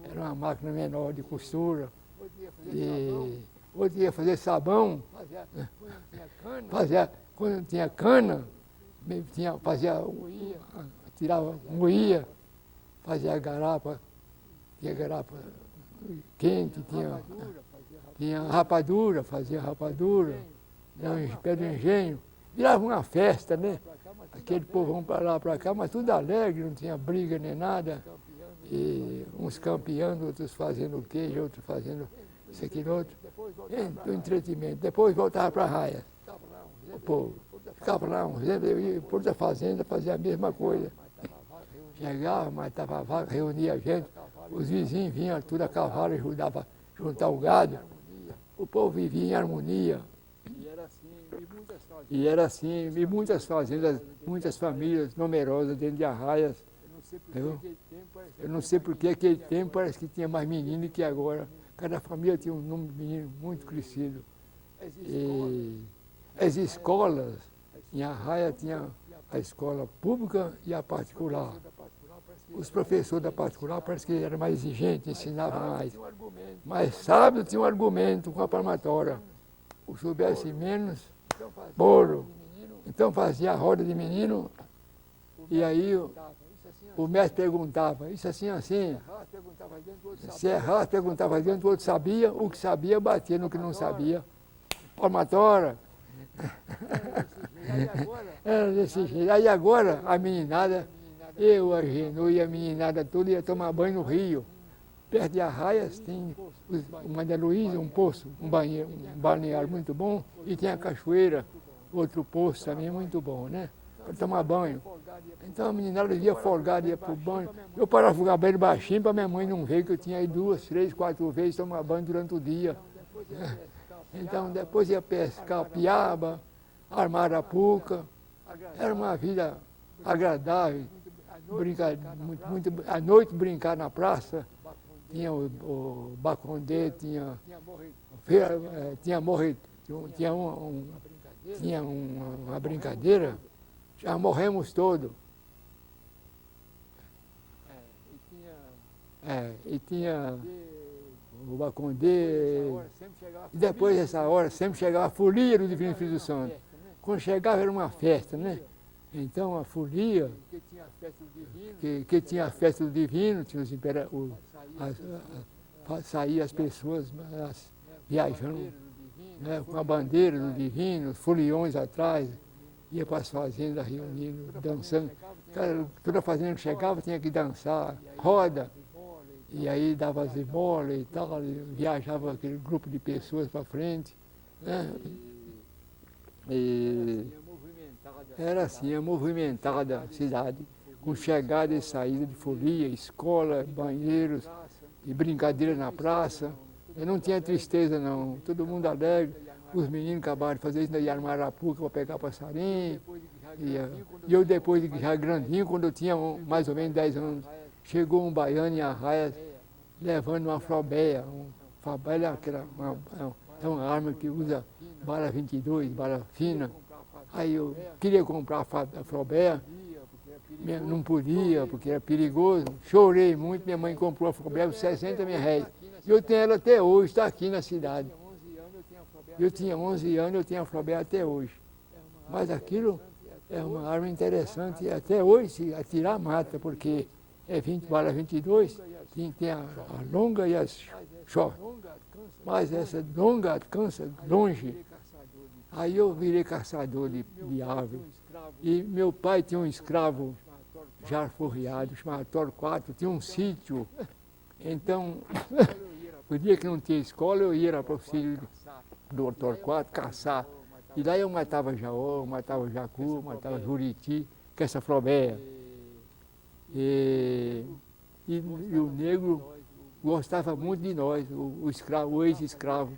S3: Era uma máquina menor de costura. E outro ia fazer sabão, quando tinha cana, moía, fazia garapa, tinha garapa quente, tinha rapadura, fazia rapadura, pé do engenho. Virava uma festa, né? Aquele povão para lá, para cá, mas tudo alegre, não tinha briga nem nada. E uns campeando, outros fazendo queijo, outros fazendo isso, aquilo, outro. Do entretenimento. Depois voltava para a raia. O povo ficava lá, eu ia por outra fazenda, fazia a mesma coisa. Chegava, matava a vaca, reunia a gente. Os vizinhos vinham tudo a cavalo, ajudavam a juntar o gado. O povo vivia em harmonia. E era assim, e muitas fazendas, muitas famílias numerosas dentro de Arraias, Eu não sei porque aquele tempo parece que tinha mais menino que agora. Cada família tinha um número de menino muito crescido. E as escolas, em Arraia tinha a escola pública e a particular. Os professores da particular parece que eram mais exigentes, ensinavam mais. Mas sábado tinha um argumento com a palmatória. O soubesse menos, bolo. Então fazia a roda de menino e aí o mestre perguntava, isso assim, assim. Se errasse, perguntava dentro, o outro sabia, o que sabia batia no que não sabia. Palmatória. Era desse jeito. Aí agora a meninada, eu, a Genu e a meninada toda ia tomar banho no rio. Perto de Arraias tem o Maria Luísa, um poço, um balneário muito bom, e tem a cachoeira, outro poço também muito bom, né? Para tomar banho. Então a meninada ia folgada, ia para o banho. Eu parava de jogar banho baixinho para minha mãe não ver que eu tinha ido 2, 3, 4 vezes tomar banho durante o dia. Então depois ia pescar piaba, armar arapuca. Era uma vida agradável. Brincar, à noite brincar na praça. Tinha o Bacondê, tinha uma brincadeira, já morremos todos. E tinha o Bacondê, e depois dessa hora sempre chegava a folia do Divino Espírito Santo. Quando chegava era uma festa, né? Então a folia, que tinha a festa do Divino, tinha os saía as pessoas viajando, né, com a bandeira do Divino, os foliões atrás, ia para as fazendas reunindo, dançando. Toda fazenda que chegava tinha que dançar, roda, e aí dava as esmolas e tal, e viajava aquele grupo de pessoas para frente. Né? E era assim, a movimentada a cidade, com chegada e saída de folia, escola, banheiros e brincadeira na praça. Eu não tinha tristeza não, todo mundo alegre. Os meninos acabaram de fazer isso daí, armar arapuca para pegar passarinho. E eu depois de já grandinho, quando eu tinha mais ou menos 10 anos, chegou um baiano em Arraias levando uma frobeia. Frobeia é uma arma que usa bala 22, bala fina. Aí eu queria comprar a frobeia, não podia, porque era perigoso. Chorei muito, minha mãe comprou a frobeia por 60 mil reais. E eu tenho ela até hoje, está aqui na cidade. Eu tinha 11 anos, eu tenho a frobeia até hoje. Mas aquilo é uma arma interessante, até hoje se atirar mata, porque é 20 bala 22, tem a longa e as short. Mas essa longa alcança longe. Aí eu virei caçador de árvore. E meu pai tinha um escravo já forreado, chamado Torquato, tinha um sítio. Então, o dia que não tinha escola, eu ia para o sítio do Torquato caçar. E lá eu matava jaó, matava jacu, matava juriti, com essa frobeia. E o negro gostava muito de nós, o ex-escravo.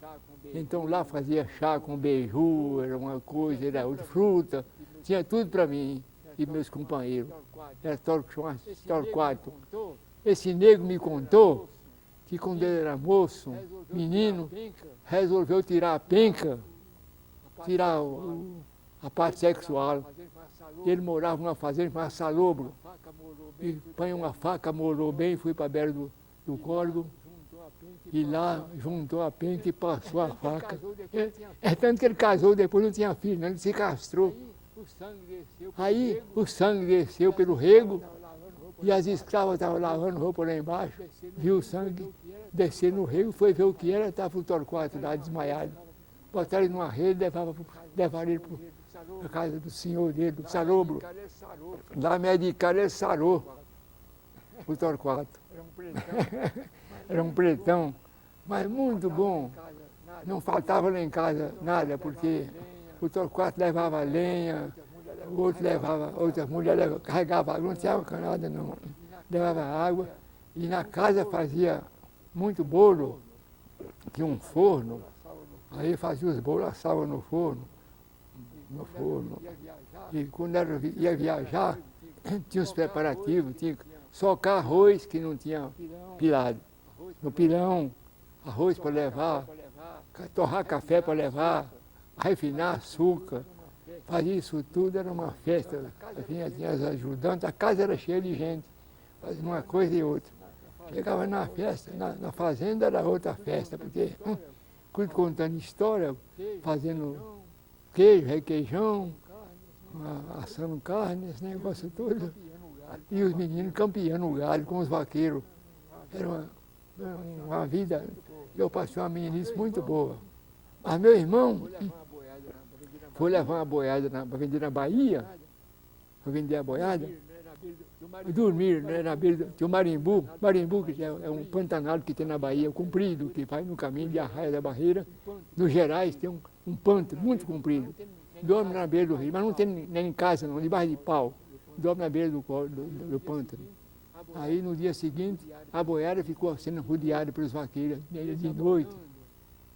S3: Então lá fazia chá com beiju, era uma coisa, era outra fruta, tinha tudo para mim e meus companheiros. Era Torquato. Esse negro me contou que quando ele era moço, menino, resolveu tirar a penca, tirar a parte sexual. Ele morava numa fazenda chamada Salobro. E põe uma faca, molou bem, fui para a beira do córrego. E lá juntou a penca e passou a faca. É tanto que ele casou, depois não tinha filho, não, ele se castrou. Aí o sangue desceu pelo rego e as escravas estavam lavando roupa lá embaixo, viu o sangue descer no rego, foi ver o que era, estava o Torquato lá desmaiado. Botaram ele numa rede, levaram ele para a casa do senhor dele, do Salobro. Lá medicaram, ele sarou o Torquato. Era um pretão, mas muito bom. Não faltava lá em casa nada, porque o Torquato levava lenha, o outro levava, outra mulher carregava água, não tinha nada não. Levava água e na casa fazia muito bolo, tinha um forno, aí fazia os bolos, assava no forno. E quando ia viajar, tinha os preparativos, tinha socar arroz que não tinha pilado. No pilão, arroz para levar, torrar café para levar, refinar açúcar. Fazia isso tudo, era uma festa. Tinha as ajudantes, a casa era cheia de gente, fazia uma coisa e outra. Chegava na festa, na fazenda era outra festa, porque contando história, fazendo queijo, requeijão, assando carne, esse negócio todo. E os meninos campeando o gado com os vaqueiros. Era uma vida, eu passei uma meninice muito boa. Mas meu irmão foi levar uma boiada para vender na Bahia, para vender a boiada. Dormir, né, na beira do Marimbu, que é um pantanal que tem na Bahia, comprido, que vai no caminho de Arraia da Barreira. Nos Gerais tem um pântano muito comprido. Dorme na beira do rio, mas não tem nem em casa, não, debaixo de pau. Dorme na beira do pântano. Aí no dia seguinte, a boiada ficou sendo rodeada pelos vaqueiros, de noite.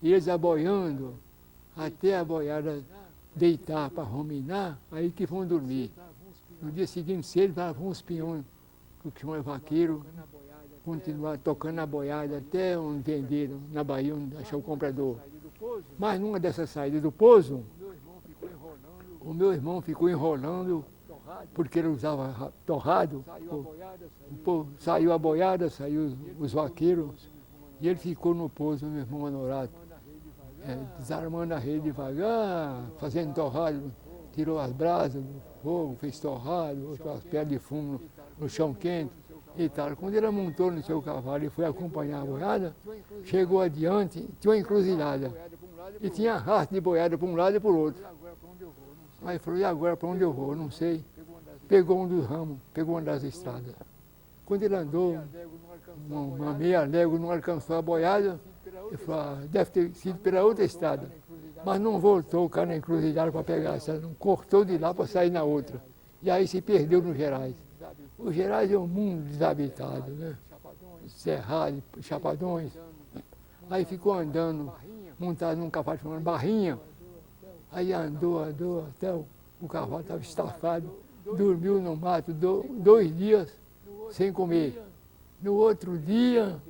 S3: E eles aboiando, até a boiada deitar para ruminar, aí que vão dormir. No dia seguinte, cedo, vão os peões, que chama vaqueiro, continuar tocando a boiada até onde venderam, na Bahia, onde achou o comprador. Mas numa dessas saídas do pouso, o meu irmão ficou enrolando, porque ele usava torrado. Saiu a boiada, saiu os vaqueiros, e ele ficou no pouso, meu irmão Honorato, desarmando a rede devagar, fazendo torrado, tirou as brasas do fogo, fez torrado, as pedras de fumo no chão quente e tal. Quando ele montou no seu cavalo e foi acompanhar a boiada, chegou adiante, tinha uma encruzilhada. E tinha rastro de boiada para um lado e para o outro. Aí falou, e agora para onde eu vou? Não sei. Pegou um dos ramos, pegou uma das estradas. Quando ele andou uma meia légua, não alcançou a boiada, ele falou, deve ter sido pela outra estrada. Mas não voltou o cara na encruzilhada para pegar essa, não cortou de lá para sair na outra. E aí se perdeu nos Gerais. Os Gerais é um mundo desabitado, né? Cerrado, chapadões. Aí ficou andando, montado num cavalo chamado Barrinha. Aí andou até o cavalo estava estafado, dormiu no mato 2 dias sem comer. No outro dia,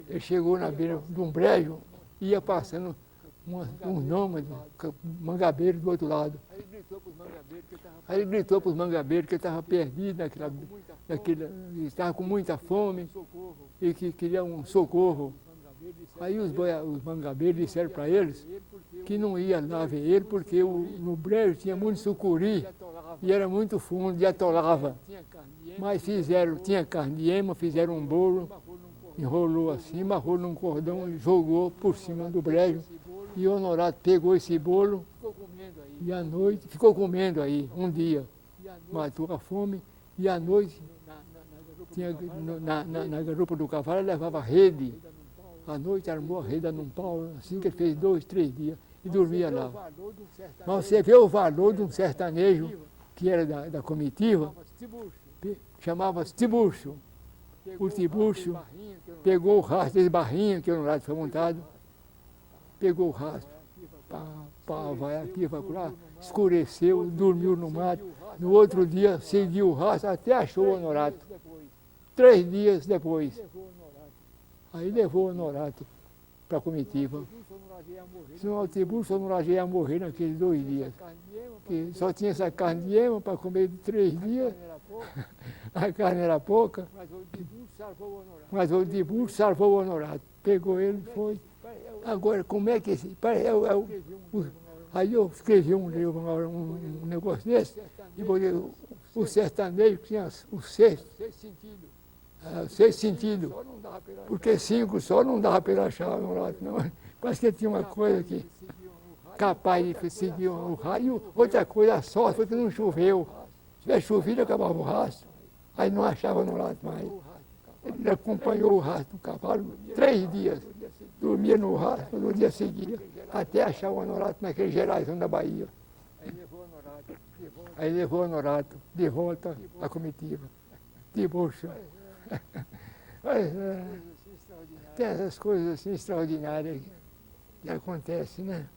S3: ele chegou na beira de um brejo, ia passando uns nômades, mangabeiros do outro lado. Aí ele gritou para os mangabeiros que ele estava perdido, estava com muita fome e que queria um socorro. Aí os mangabeiros disseram para eles que não ia lá ver ele porque no brejo tinha muito sucuri e era muito fundo e atolava. Mas tinha carne de ema, fizeram um bolo, enrolou assim, amarrou num cordão e jogou por cima do brejo. E o Honorato pegou esse bolo e à noite, ficou comendo aí, um dia, matou a fome, e à noite, na garupa do cavalo, levava rede. À noite armou a rede num pau, assim que ele fez 2, 3 dias, e dormia lá. Mas você vê o valor de um sertanejo, que era da comitiva, chamava-se Tiburcio. O Tiburcio pegou o rastro desse Barrinha, que o Honorato foi montado, pegou o rastro para vai aqui, vai lá, escureceu, dormiu no mato. No outro dia, seguiu o rastro, até achou o Honorato. 3 dias depois. Aí levou o Honorato para a comitiva. Senão o Tiburcio Honorato ia morrer naqueles 2 dias. Que só tinha essa carne de ema para comer de 3 dias. A carne era pouca. Mas o Tiburcio salvou o Honorato. Pegou ele e foi. Agora, como é que esse... Aí eu escrevi um livro, um negócio desse, e o sertanejo tinha o sexto sentido, porque 5 só não dava para ele achar o Honorato, não. Parece que tinha uma coisa que capaz de seguir o raio. Outra coisa, a sorte foi que não choveu. Se tivesse chovido, acabava o rastro. Aí não achava o Honorato mais. Ele acompanhou o rastro do cavalo 3 dias. Dormia no rastro, no dia seguinte, até achar o Honorato naquele Geraizão da Bahia. Aí levou o Honorato de volta à comitiva. Tiburcio. Tem essas coisas assim extraordinárias que acontecem, né?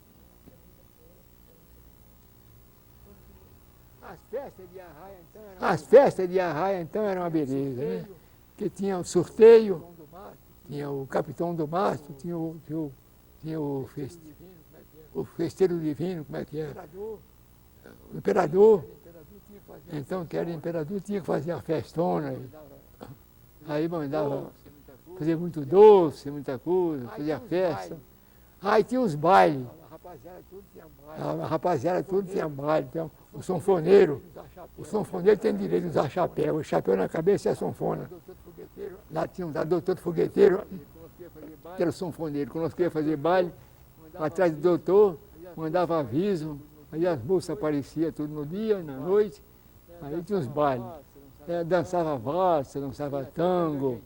S3: As festas de arraia, então, eram uma beleza, né? Porque tinha o sorteio, tinha o capitão do mastro, tinha o festeiro divino, como é que é? O imperador. Então, que era imperador, tinha que fazer uma festona. Aí mandava fazer muito doce, muita coisa, fazia festa. Aí tinha os bailes. A rapaziada tudo tinha baile. Então, o sanfoneiro tem direito de usar chapéu. O chapéu na cabeça é a sanfona. Lá tinha um doutor fogueteiro, que era o sanfoneiro. Quando nós queríamos fazer baile, atrás do doutor, mandava aviso. Aí as moças apareciam tudo no dia, na noite. Aí tinha os bailes. Dançava valsa, dançava tango,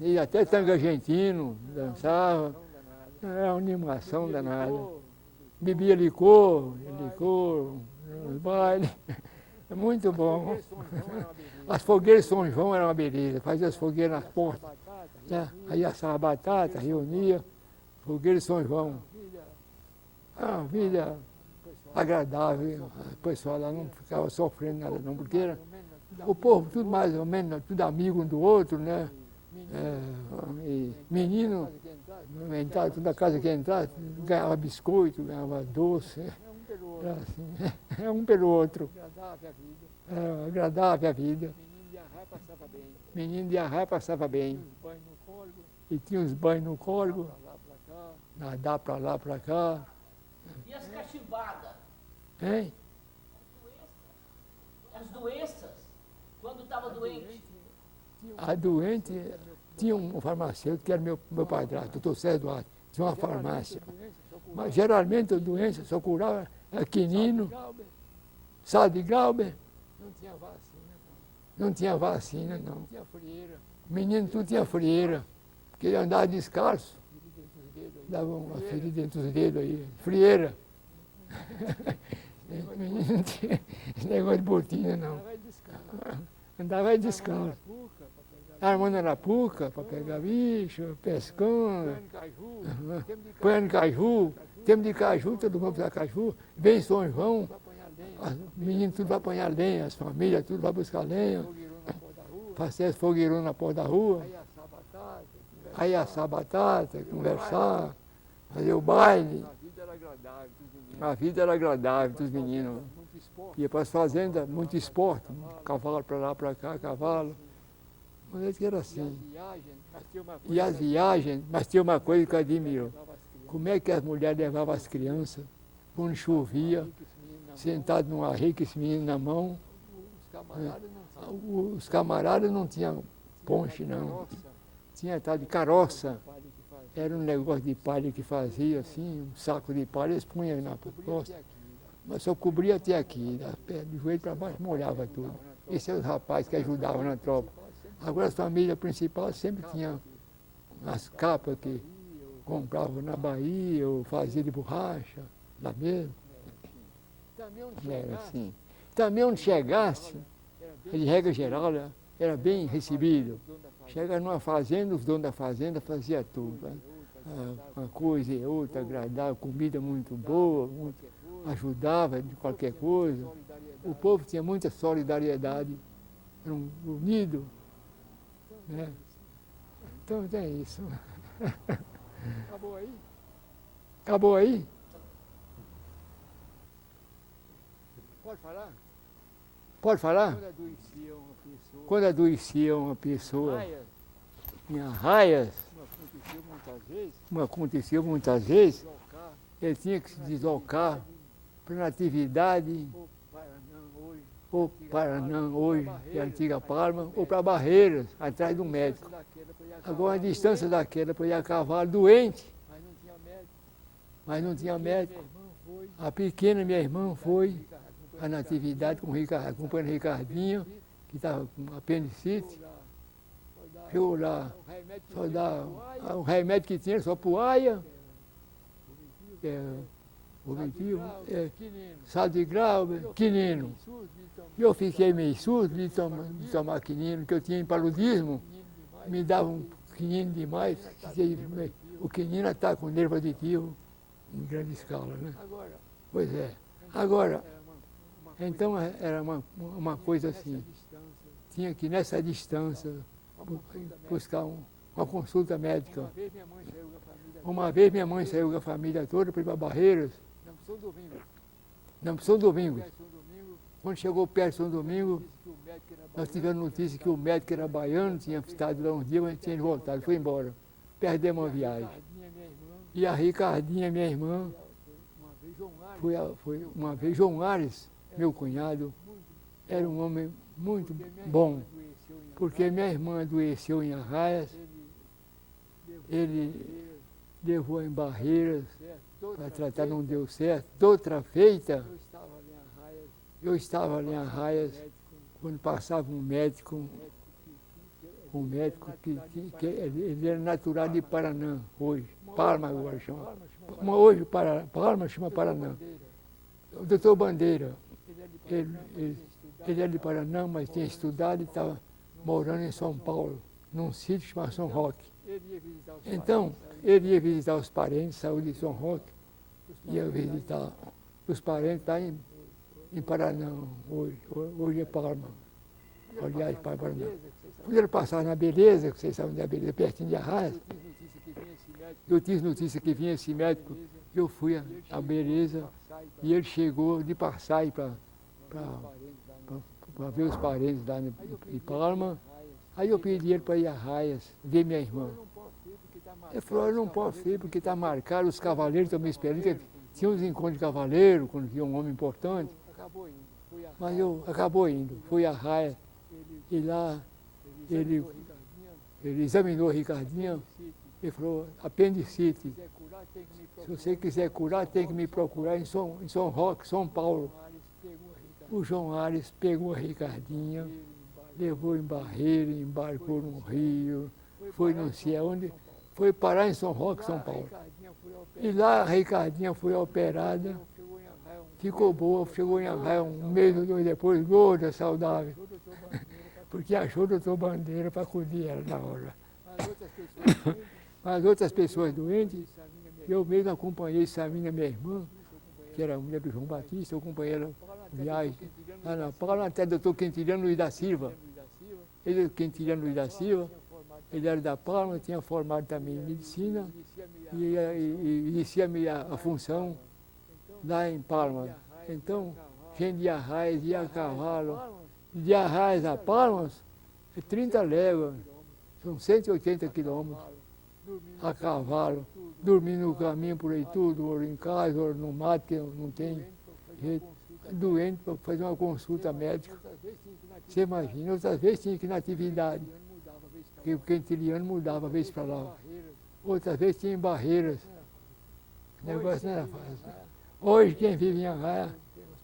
S3: e até tango argentino, dançava. Era uma animação danada. Bebia licor, nos bailes. É muito bom. As fogueiras de São João eram uma beleza. Fazia as fogueiras nas portas. Né? Aí assava batata, reunia. Fogueira de São João. Era uma vida agradável. O pessoal lá não ficava sofrendo nada não, porque era o povo tudo mais ou menos, tudo amigo um do outro, né? E menino, entrava, toda casa que entrava, ganhava biscoito, ganhava doce. Era assim, é um pelo outro. Era agradável a vida. Menino de arraia passava bem. E tinha os banhos no córrego, nadar para lá, para cá.
S2: E as cachimbadas?
S3: Hein?
S2: As doenças? Quando estava doente?
S3: A doente, tinha um farmacêutico que era meu padrasto, doutor César Duarte, tinha uma farmácia. Mas geralmente a doença só curava quinino, sal de Glauber. Não tinha vacina, não. Menino tudo tinha frieira, porque ele andava descalço. Dava uma ferida entre os dedos aí, frieira. Menino não tinha esse negócio de botina, não. Andava descalço. Armando arapuca para pegar bicho, pescando, põe caju, tempo de caju, todo mundo precisa caju, vem São João, os meninos tudo vai apanhar lenha, as famílias tudo vai buscar lenha, fazer as fogueironas na porta da rua, aí assar batata, conversar, fazer o baile. A vida era agradável dos meninos. Ia para as fazendas, muito esporte, cavalo para lá, para cá, cavalo. Mas era assim. E as viagens, mas tinha uma coisa que eu admiro. Como é que as mulheres levavam as crianças, quando chovia, sentado num arreio com esse menino na mão. Os camaradas não tinham ponche, não. Tinha tal de caroça. Era um negócio de palha que fazia assim, um saco de palha, eles punham na costa. Mas só cobria até aqui, das pernas, do joelho para baixo, molhava tudo. Esses eram os rapazes que ajudavam na tropa. Agora, a família principal sempre tinha as capas que compravam na Bahia, ou fazia de borracha, lá mesmo. Era assim. Também onde chegasse, de regra geral, era bem recebido. Chega numa fazenda, os donos da fazenda faziam tudo. Né? Uma coisa e outra, agradável, comida muito boa, ajudava de qualquer coisa. O povo tinha muita solidariedade, era unido. Né? Então tem isso. Acabou aí? Acabou aí? Pode falar? Pode falar? Quando adoecia uma pessoa, tinha raias, como aconteceu muitas vezes, ele tinha que se deslocar para Natividade, ou Paranã, hoje, que é a antiga Palma, ou para Barreiras, atrás do médico. Agora, a distância daquela para ir a cavalo doente, mas não tinha médico. A pequena, minha irmã, foi à Natividade com o companheiro Ricardinho, que estava com apendicite. Chegou lá, só dá o remédio que tinha, só poaia, sal de Glauber, quinino. Eu fiquei meio surdo de tomar quinino, que eu tinha paludismo, me dava um quinino demais, o quinino está com nervo aditivo em grande escala, né? Pois é. Agora, Então era uma coisa assim. Tinha que, nessa distância, buscar uma consulta médica. Uma vez minha mãe saiu com a família toda para ir para Barreiras. Não, São Domingos. Quando chegou perto de São Domingo, nós tivemos notícia que o médico era baiano, tinha estado lá uns dias, mas tinha voltado, foi embora. Perdemos a viagem. E a Ricardinha, minha irmã, foi uma vez João Ares, meu cunhado, era um homem muito bom, porque minha irmã adoeceu em Arraias, ele levou em Barreiras para tratar, não deu certo. De outra feita, eu estava ali em Arraias, quando passava um médico que ele era natural de Paraná, hoje. Palma agora chama. Hoje Palma chama Paraná. O doutor Bandeira, ele é de Paraná, mas tinha estudado e estava morando em São Paulo, num sítio chamado São Roque. Então, ele ia visitar os parentes, saiu de São Roque, ia visitar os parentes lá em Paraná, hoje é Palma. Aliás, para Paraná. Quando ele passava na Beleza, que vocês sabem onde é a Beleza, pertinho de Arraias, eu tive notícia que vinha esse médico, eu fui à Beleza e ele chegou de passagem para ver os parentes lá em Palma. Aí eu pedi ele para ir a Arraias, ver minha irmã. Ele falou, eu não posso ir porque está marcado, os cavaleiros estão me esperando, porque tinha uns encontros de cavaleiro, quando tinha um homem importante. Mas eu acabou indo, fui a Arraias e lá ele examinou a Ricardinha e falou, apendicite. Se você quiser curar, tem que me procurar em São Roque, São Paulo. O João Ares pegou a Ricardinha, levou em Barreira, embarcou no Rio, foi não sei aonde, foi parar em São Roque, São Paulo. E lá a Ricardinha foi operada, ficou boa, chegou em Arraias um mês ou dois depois, gorda, saudável. Porque achou o doutor Bandeira para acudir ela na hora. Mas outras pessoas doentes, eu mesmo acompanhei Samina, minha irmã, que era a mulher do João Batista, eu acompanhei ela viagem lá na Paula, até o doutor Quintiliano Luiz da Silva. Ele, Quintiliano Luiz da Silva, ele era da Palma, tinha formado também em medicina e inicia a função lá em Palma. Então, gente de Arraias, ia a cavalo, de Arraias a Palmas, é 30 léguas, são 180 quilômetros, a cavalo, dormindo no caminho por aí tudo, ou em casa, ou no mato, que não tem jeito. Doente para fazer uma consulta médica. Você imagina, outras vezes tinha que ir na atividade, porque o quintiliano mudava, vez para lá. Outras vezes tinha em Barreiras. O negócio não era fácil. Hoje quem vive em Arraias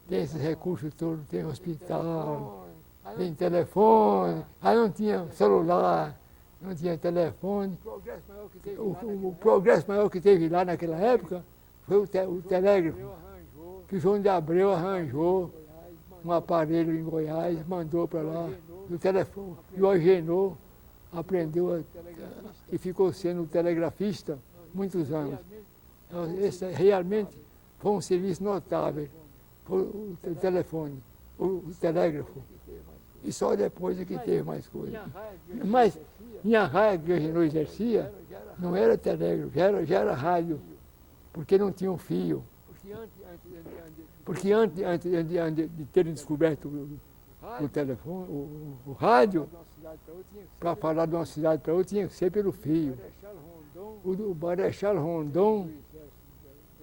S3: tem esses recursos todos, tem hospital, tem telefone, aí não tinha celular, não tinha telefone. O progresso maior que teve lá naquela época foi o telégrafo, que o João de Abreu arranjou um aparelho em Goiás, mandou para lá, o telefone, e o Agenor aprendeu e ficou sendo telegrafista muitos anos. Então, esse realmente foi um serviço notável, foi o telefone, o telégrafo. E só depois é que teve mais coisa. Mas em Arraias que o Agenor exercia, não era telégrafo, já era rádio, porque não tinha um fio. Porque antes de terem descoberto o telefone, o rádio, para falar de uma cidade para outra, tinha que ser pelo fio. O Marechal Rondon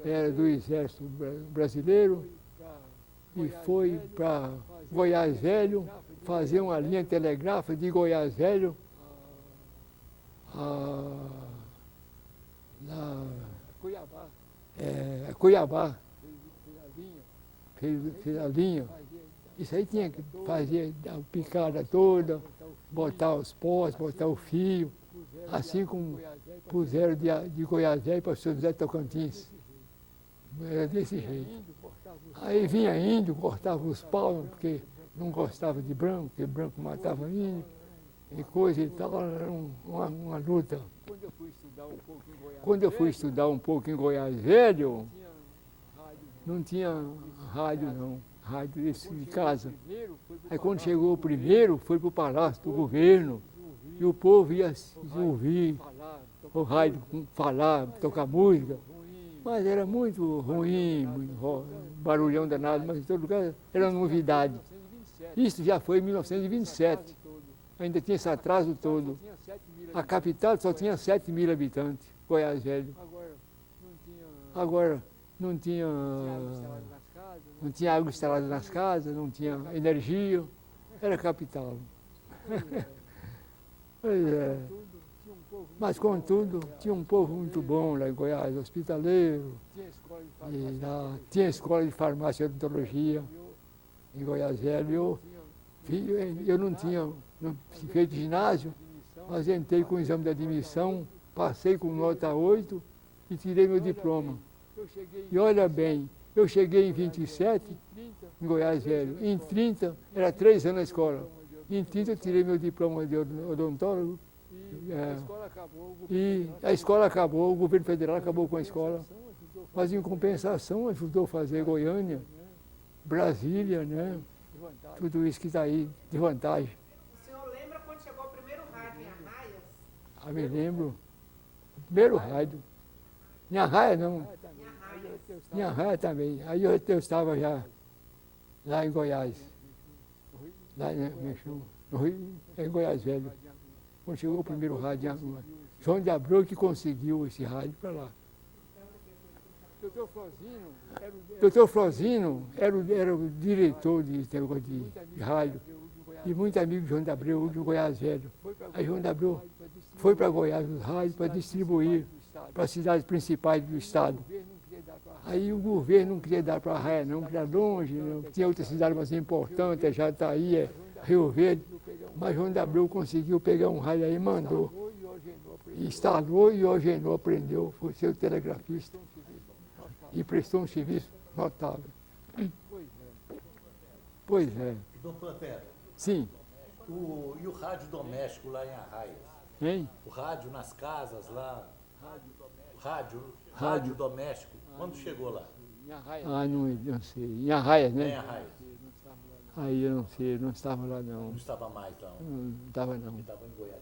S3: era do Exército Brasileiro e foi para Goiás Velho fazer uma linha telegráfica de Goiás Velho a Cuiabá. Fez a linha. Isso aí tinha que fazer a picada toda, botar os postes, botar o fio, assim como puseram de Goiás Velho para São José de Tocantins. Era desse jeito. Aí vinha índio, cortava os paus, porque não gostava de branco, porque branco matava índio, e coisa e tal, era uma luta. Quando eu fui estudar um pouco em Goiás Velho, não tinha rádio não. rádio desse de casa. Aí quando chegou o primeiro, foi para o Palácio do Governo. E o povo ia ouvir o rádio falar, tocar música. Mas era muito ruim, muito barulhão danado, mas em todo lugar era novidade. Isso já foi em 1927. Ainda tinha esse atraso todo. A capital só tinha 7.000 habitantes, Goiás Velho. Agora não tinha água instalada nas casas, não tinha energia. Era capital. Pois é. Mas, contudo, tinha um povo muito bom lá em Goiás, hospitaleiro. E lá tinha escola de farmácia e odontologia em Goiás Velho. Eu não tinha feito ginásio, mas entrei com o exame de admissão, passei com nota 8 e tirei meu diploma. E olha bem, eu cheguei em 27, em Goiás Velho. Em 30, era 3 anos na escola. Em 30 eu tirei meu diploma de odontólogo. E a escola acabou, o governo federal acabou com a escola. Mas em compensação ajudou a fazer Goiânia, Brasília, né? Tudo isso que está aí de vantagem.
S4: O senhor lembra quando chegou o primeiro rádio em Arraias?
S3: Ah, me lembro. Primeiro rádio. Em Arraia não.
S4: Em Arraias.
S3: Em Arraia também. Aí eu estava já lá em Goiás. Lá no Rio, em Goiás Velho. Quando chegou o primeiro rádio, João de Abreu que conseguiu esse rádio para lá. Doutor Flozino era o diretor de rádio e muito amigo de João de Abreu, de Goiás Velho. Aí João de Abreu foi para Goiás os rádios para distribuir para as cidades principais do estado. Aí o governo não queria dar para a Arraia não, porque era longe, não. Tinha outra cidade mais importante, Jataí, Rio Verde. Mas João de Abreu conseguiu pegar um rádio aí e mandou. Instalou e ordenou, aprendeu, foi seu telegrafista. E prestou um serviço notável. Pois é.
S1: Doutor Antero,
S3: Sim.
S1: e o rádio doméstico lá em Arraias?
S3: Hein?
S1: O rádio nas casas lá? Rádio doméstico, quando chegou lá?
S3: Ah, não sei. Em Arraias,
S1: Em
S3: né?
S1: Arraias.
S3: Aí eu não sei, não estava lá não.
S1: Não estava mais lá.
S3: Não estava não.
S1: Estava em Goiás.